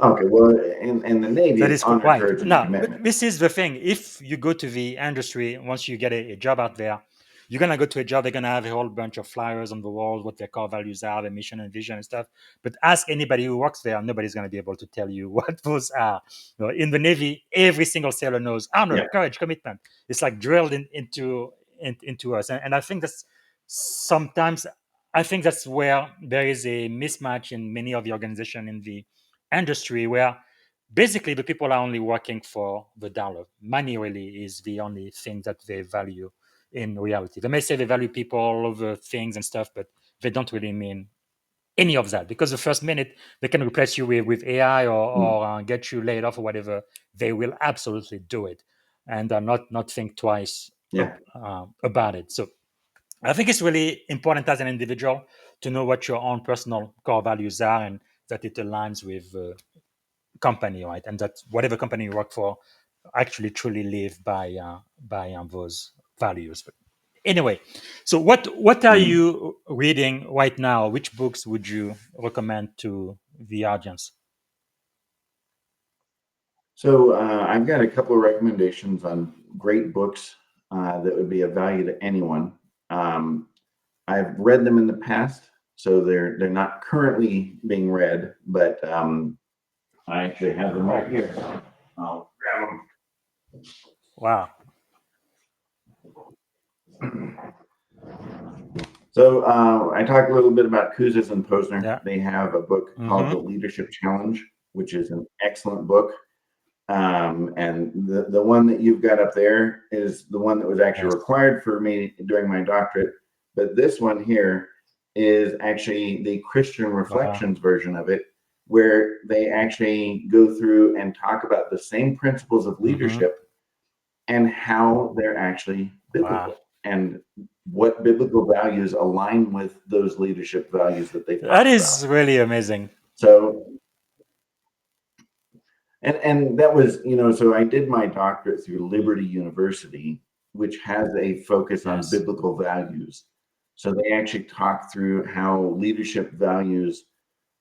Okay, well, in the Navy, That it's is honor, right. courage, and Now, commitment. this is the thing. If you go to the industry, once you get a job out there, you're going to go to a job, they're going to have a whole bunch of flyers on the wall, what their core values are, their mission and vision and stuff. But ask anybody who works there, nobody's going to be able to tell you what those are. You know, in the Navy, every single sailor knows honor, courage, commitment. It's like drilled into us. And I think that's sometimes, I think that's where there is a mismatch in many of the organizations in the industry where basically the people are only working for the dollar. Money really is the only thing that they value in reality. They may say they value people, over things and stuff, but they don't really mean any of that, because the first minute they can replace you with AI or get you laid off or whatever, they will absolutely do it and not think twice about it. So I think it's really important as an individual to know what your own personal core values are and that it aligns with company, right? And that whatever company you work for actually truly live by those values. But anyway, so what are you reading right now? Which books would you recommend to the audience? So I've got a couple of recommendations on great books that would be of value to anyone. I've read them in the past, so they're not currently being read, but I actually have them right here. I'll grab them. Wow. So I talked a little bit about Kouzes and Posner. Yeah. They have a book called The Leadership Challenge, which is an excellent book. And the one that you've got up there is the one that was actually required for me during my doctorate. But this one here is actually the Christian Reflections version of it, where they actually go through and talk about the same principles of leadership and how they're actually biblical and what biblical values align with those leadership values that they've talked about. That is really amazing. So, and that was, so I did my doctorate through Liberty University, which has a focus on biblical values. So they actually talk through how leadership values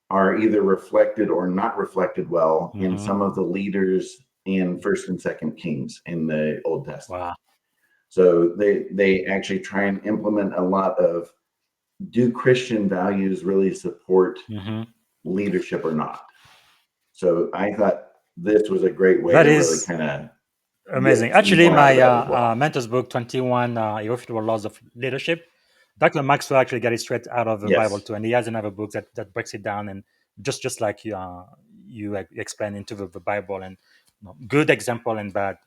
are either reflected or not reflected well in some of the leaders in First and Second Kings in the Old Testament. Wow. So they actually try and implement a lot of, do Christian values really support leadership or not? So I thought this was a great way to really kind of amazing. Actually, my mentor's book, 21 Irrefutable Laws of Leadership, Dr. Maxwell actually got it straight out of the Bible too, and he has another book that breaks it down and just like you explain into the Bible, and good example and bad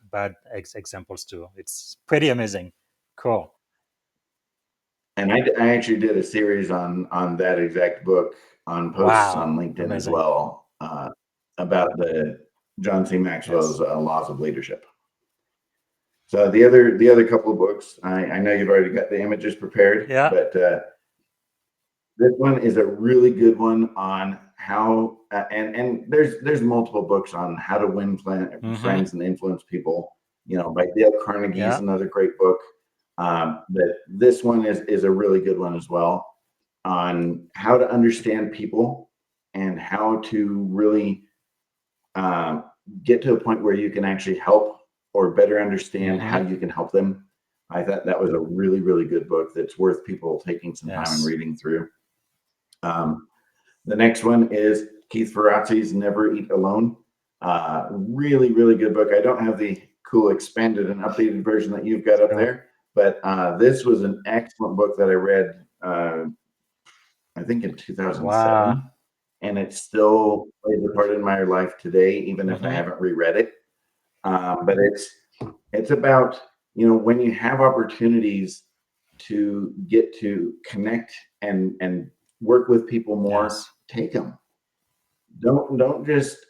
examples too. It's pretty amazing. Cool. And I actually did a series on that exact book on posts on LinkedIn as well, about the John C. Maxwell's Yes. Laws of Leadership. So the other couple of books, I know you've already got the images prepared, Yeah. but this one is a really good one on how and there's multiple books on how to win friends and influence people. By Dale Carnegie is Yeah. another great book. But this one is a really good one as well on how to understand people and how to really get to a point where you can actually help or better understand how you can help them. I thought that was a really, really good book that's worth people taking some time and Yes. reading through. The next one is Keith Ferrazzi's Never Eat Alone. Really, really good book. I don't have the cool expanded and updated version that you've got up Sure. there, but this was an excellent book that I read, I think in 2007. Wow. And it still plays a part in my life today, even if I haven't reread it. But it's about, when you have opportunities to get to connect and work with people more, Yes. take them. Don't just,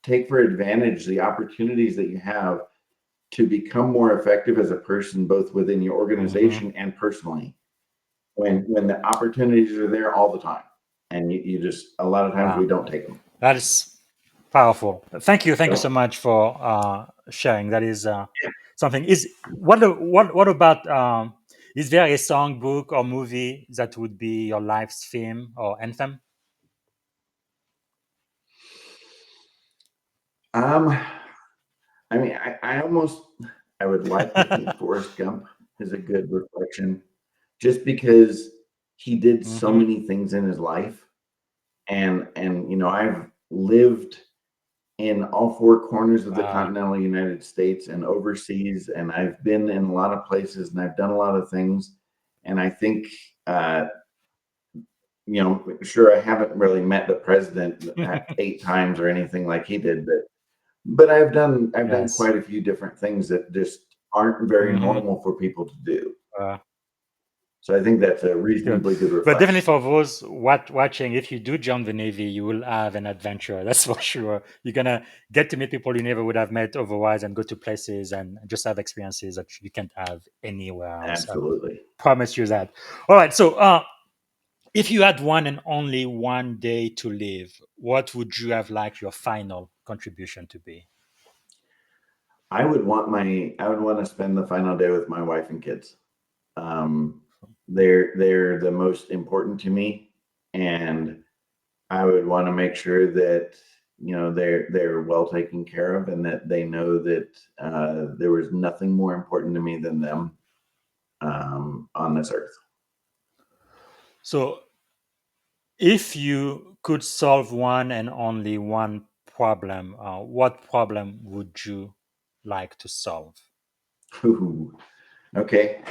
take for advantage the opportunities that you have to become more effective as a person, both within your organization and personally. When the opportunities are there all the time, and you just a lot of times Wow. we don't take them. That is powerful. Thank you so much for sharing. That is something. What about? Is there a song, book, or movie that would be your life's theme or anthem? I mean, I would like to think Forrest Gump is a good reflection, just because he did so many things in his life, and I've lived in all four corners of the continental United States and overseas, and I've been in a lot of places and I've done a lot of things, and I think sure, I haven't really met the president 8 times or anything like he did, but I've done Yes. quite a few different things that just aren't very normal for people to do. So I think that's a Good. reasonably good But definitely reflection. for those watching, if you do join the Navy, you will have an adventure. That's for sure. You're gonna get to meet people you never would have met otherwise, and go to places and just have experiences that you can't have anywhere else. I Absolutely. promise you that. All right. So, if you had one and only one day to live, what would you have liked your final contribution to be? I would want to spend the final day with my wife and kids. They're the most important to me, and I would want to make sure that they're well taken care of, and that they know that there was nothing more important to me than them on this earth. So, if you could solve one and only one problem, what problem would you like to solve? Ooh, okay.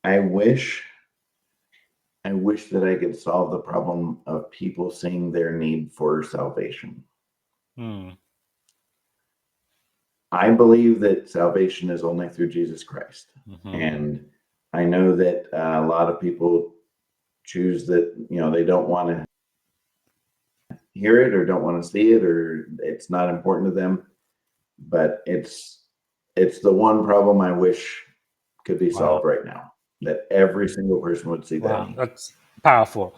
I wish that I could solve the problem of people seeing their need for salvation. Hmm. I believe that salvation is only through Jesus Christ. And I know that a lot of people choose that, they don't want to hear it or don't want to see it, or it's not important to them. But it's the one problem I wish could be solved right now, that every single person would see that Wow, need. that's powerful.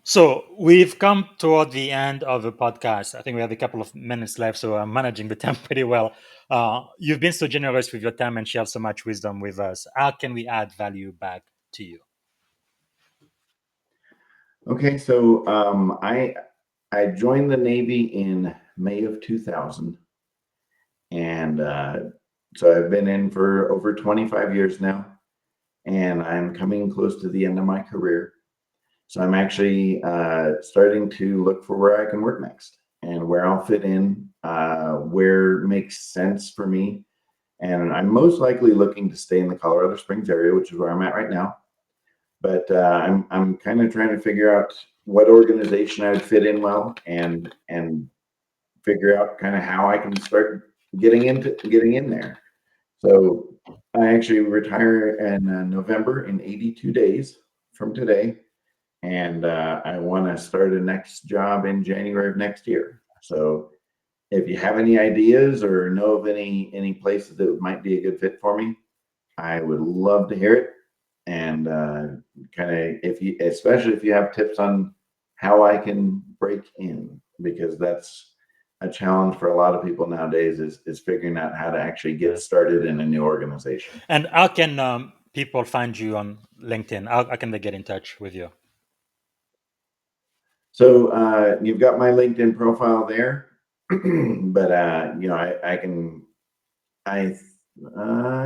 So we've come toward the end of the podcast. I think we have a couple of minutes left, so I'm managing the time pretty well. You've been so generous with your time and shared so much wisdom with us. How can we add value back to you? Okay, so I joined the Navy in May of 2000, and so I've been in for over 25 years now, and I'm coming close to the end of my career. So I'm actually starting to look for where I can work next and where I'll fit in, where it makes sense for me. And I'm most likely looking to stay in the Colorado Springs area, which is where I'm at right now. But I'm kind of trying to figure out what organization I would fit in well, and figure out kind of how I can start getting in there. So I actually retire in November, in 82 days from today. and I want to start a next job in January of next year. So if you have any ideas or know of any places that might be a good fit for me, I would love to hear it. And kind of especially if you have tips on how I can break in, because that's a challenge for a lot of people nowadays is figuring out how to actually get started in a new organization. And how can people find you on LinkedIn? How can they get in touch with you? So you've got my LinkedIn profile there, but I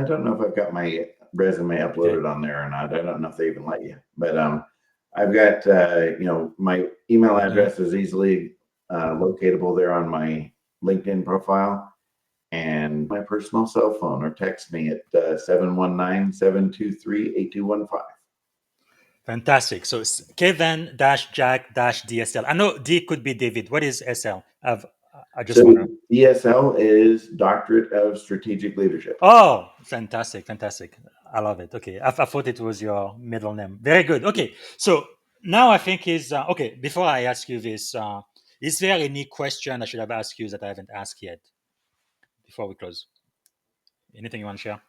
don't know if I've got my resume uploaded on there or not. I don't know if they even let you, but I've got my email address is easily locatable there on my LinkedIn profile, and my personal cell phone, or text me at 719-723-8215. Fantastic. So it's Kevin-Jack-DSL. I know D could be David. What is SL? I just So wonder. DSL is Doctorate of Strategic Leadership. Oh, fantastic. I love it. Okay. I thought it was your middle name. Very good. Okay. So now I think okay. Before I ask you this, is there any question I should have asked you that I haven't asked yet before we close? Anything you want to share?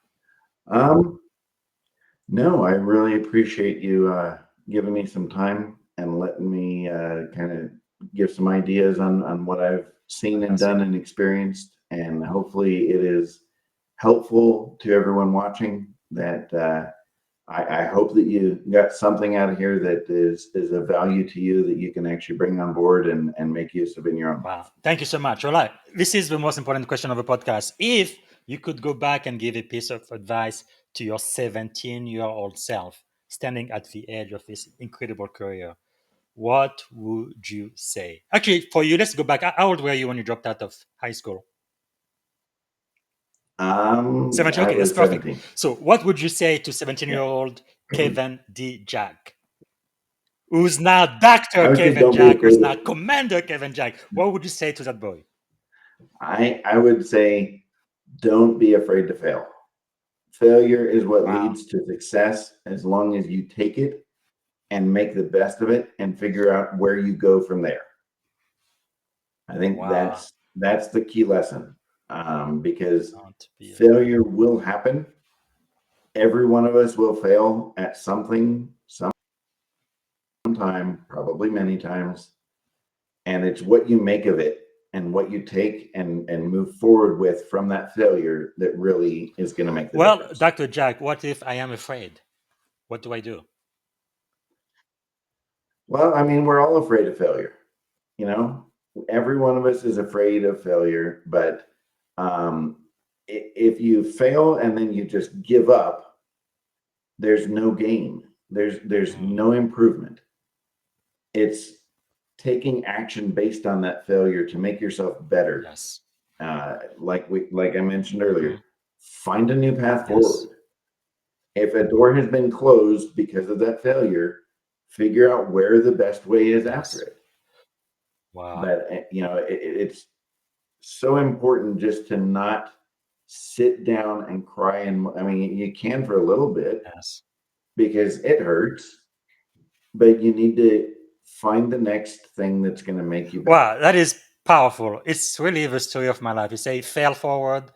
No, I really appreciate you giving me some time and letting me kind of give some ideas on what I've seen and done and experienced. And hopefully it is helpful to everyone watching. That I hope that you got something out of here that is of value to you that you can actually bring on board and make use of in your own life. Wow. Thank you so much. All right. This is the most important question of the podcast. If you could go back and give a piece of advice to your 17-year-old self standing at the edge of this incredible career, what would you say? Actually, for you, let's go back. How old were you when you dropped out of high school? 17. I Okay, that's was perfect. 17. So, what would you say to 17-year-old Kevin D. Jack, who's now Dr. I would say Kevin don't be Jack, who's afraid. now Commander Kevin Jack? What would you say to that boy? I would say don't be afraid to fail. Failure is what Wow. leads to success, as long as you take it and make the best of it and figure out where you go from there. I think Wow. that's the key lesson, because Don't be afraid. failure will happen. Every one of us will fail at something, sometime, probably many times, and it's what you make of it and what you take and move forward with from that failure that really is going to make the Well, difference. Dr. Jack, what if I am afraid? What do I do? Well, I mean, we're all afraid of failure. Every one of us is afraid of failure, but if you fail and then you just give up, there's no gain. There's no improvement. It's taking action based on that failure to make yourself better. Yes. Like I mentioned earlier, find a new path forward. If a door has been closed because of that failure, figure out where the best way is after it. Wow. But it's so important just to not sit down and cry. And I mean, you can for a little bit, Yes. because it hurts, but you need to find the next thing that's going to make you better. Wow, that is powerful. It's really the story of my life. You say, fail forward,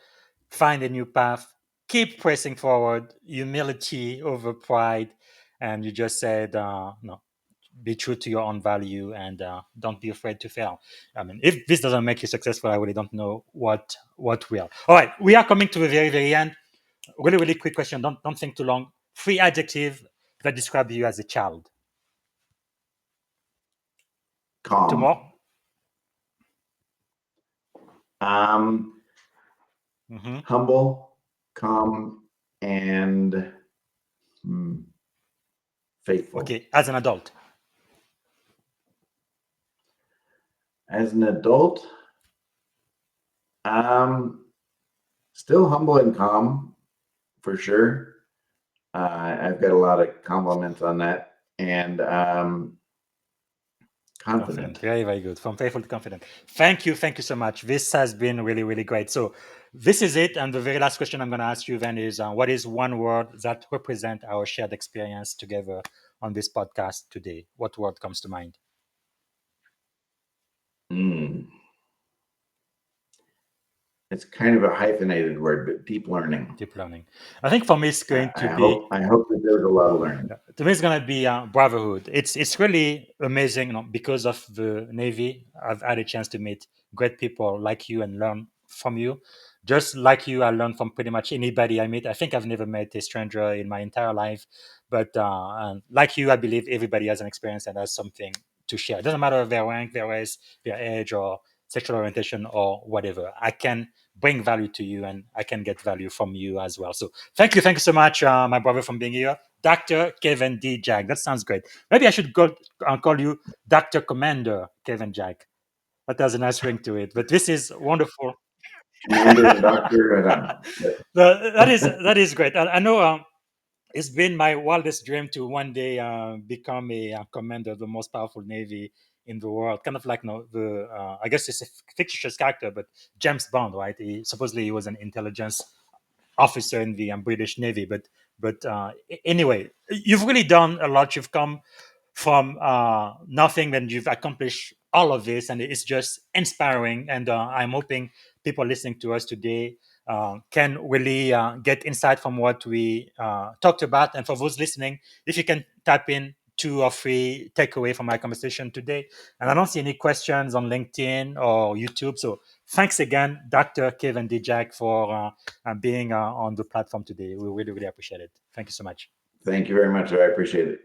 find a new path, keep pressing forward, humility over pride. And you just said, no, be true to your own value and don't be afraid to fail. I mean, if this doesn't make you successful, I really don't know what will. All right, we are coming to the very, very end. Really, really quick question. Don't think too long. 3 adjectives that describe you as a child. Calm. 2 more. Humble, calm, and faithful. Okay, as an adult. As an adult, still humble and calm, for sure. I've got a lot of compliments on that. And confident. Very, very good. From faithful to confident. Thank you so much. This has been really, really great. So this is it. And the very last question I'm going to ask you then is, what is one word that represents our shared experience together on this podcast today? What word comes to mind? It's kind of a hyphenated word, but deep learning. Deep learning. I think for me, it's going to be. I hope that there's a lot of learning. To me, it's going to be brotherhood. It's really amazing, because of the Navy. I've had a chance to meet great people like you and learn from you. Just like you, I learn from pretty much anybody I meet. I think I've never met a stranger in my entire life, but and like you, I believe everybody has an experience and has something to share. It doesn't matter their rank, their race, their age, or sexual orientation, or whatever. I can bring value to you, and I can get value from you as well. So thank you so much, my brother, for being here. Dr. Kevin D. Jack. That sounds great. Maybe I should call you Dr. Commander Kevin Jack. That has a nice ring to it. But this is wonderful. Commander, doctor, I don't know. That is great. I know it's been my wildest dream to one day become a commander of the most powerful navy in the world. Kind of like I guess it's a fictitious character, but James Bond, right? Supposedly he was an intelligence officer in the British Navy. But anyway, you've really done a lot. You've come from nothing, and you've accomplished all of this, and it's just inspiring. And I'm hoping people listening to us today can really get insight from what we talked about. And for those listening, if you can type in 2 or 3 takeaway from my conversation today. And I don't see any questions on LinkedIn or YouTube. So thanks again, Dr. Kevin D. Jack, for being on the platform today. We really, really appreciate it. Thank you so much. Thank you very much. I appreciate it.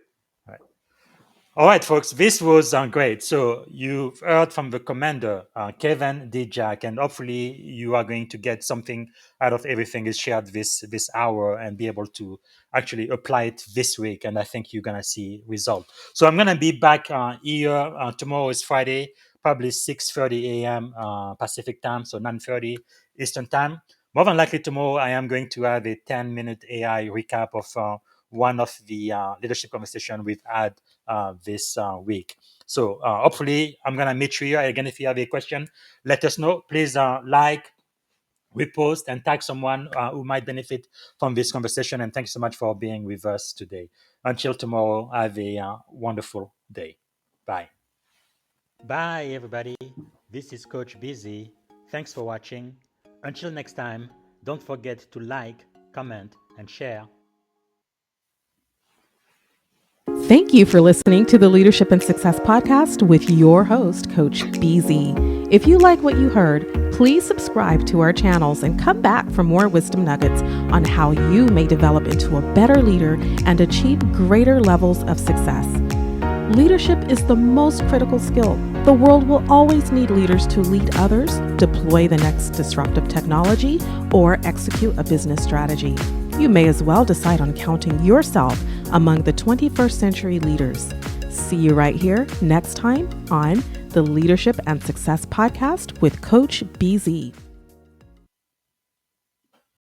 All right, folks, this was great. So you've heard from the commander, Kevin D. Jack, and hopefully you are going to get something out of everything is shared this hour and be able to actually apply it this week. And I think you're going to see results. So I'm going to be back here. Tomorrow is Friday, probably 6:30 a.m. Pacific time, so 9:30 Eastern time. More than likely tomorrow, I am going to have a 10-minute AI recap of one of the leadership conversation we've had this week. So hopefully I'm going to meet you here. Again, if you have a question, let us know. Please like, repost, and tag someone who might benefit from this conversation. And thanks so much for being with us today. Until tomorrow, have a wonderful day. Bye. Bye, everybody. This is Coach Busy. Thanks for watching. Until next time, don't forget to like, comment, and share. Thank you for listening to the Leadership and Success Podcast with your host, Coach BZ. If you like what you heard, please subscribe to our channels and come back for more wisdom nuggets on how you may develop into a better leader and achieve greater levels of success. Leadership is the most critical skill. The world will always need leaders to lead others, deploy the next disruptive technology, or execute a business strategy. You may as well decide on counting yourself among the 21st century leaders. See you right here next time on the Leadership and Success Podcast with Coach BZ.